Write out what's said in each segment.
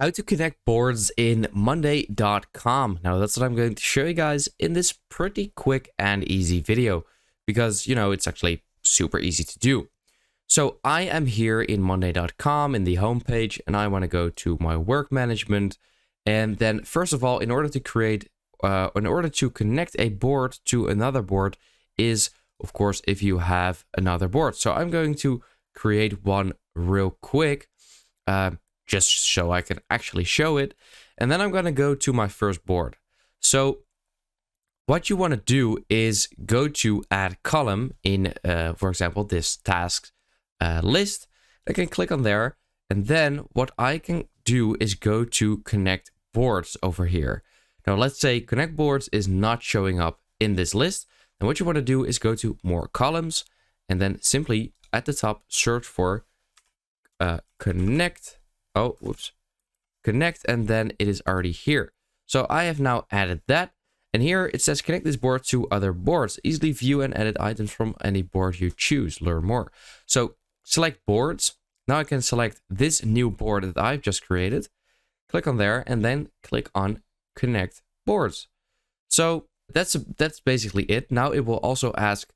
How to connect boards in Monday.com. Now that's what I'm going to show you guys in this pretty quick and easy video because, it's actually super easy to do. So I am here in Monday.com in the homepage and I want to go to my work management. And then first of all, in order to connect a board to another board is, of course, if you have another board. So I'm going to create one real quick. Just so I can actually show it. And then I'm going to go to my first board. So what you want to do is go to add column in, for example, this tasks list. I can click on there. And then what I can do is go to connect boards over here. Now, let's say connect boards is not showing up in this list. And what you want to do is go to more columns and then simply at the top, search for connect. Oh, whoops. Connect, and then it is already here. So I have now added that. And here it says connect this board to other boards. Easily view and edit items from any board you choose. Learn more. So select boards. Now I can select this new board that I've just created. Click on there and then click on connect boards. So that's basically it. Now it will also ask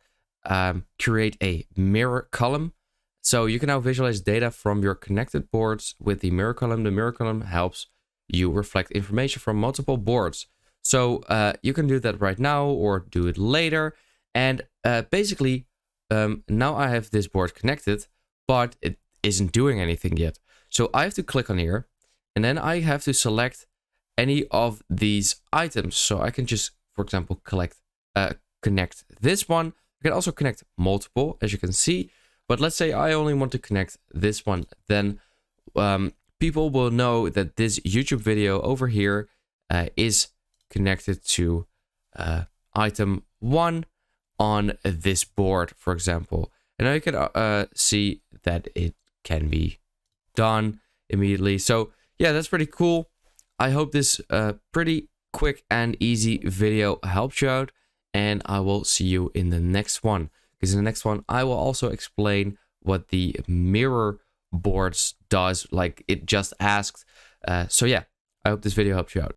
create a mirror column. So you can now visualize data from your connected boards with the mirror column. The mirror column helps you reflect information from multiple boards. So you can do that right now or do it later. And basically, now I have this board connected, but it isn't doing anything yet. So I have to click on here and then I have to select any of these items. So I can just, for example, connect this one. I can also connect multiple, as you can see. But let's say I only want to connect this one, then people will know that this YouTube video over here is connected to item 1 on this board, for example. And now you can see that it can be done immediately. So yeah, that's pretty cool. I hope this pretty quick and easy video helped you out. And I will see you in the next one. Because in the next one, I will also explain what the mirror boards does, like it just asked. So yeah, I hope this video helps you out.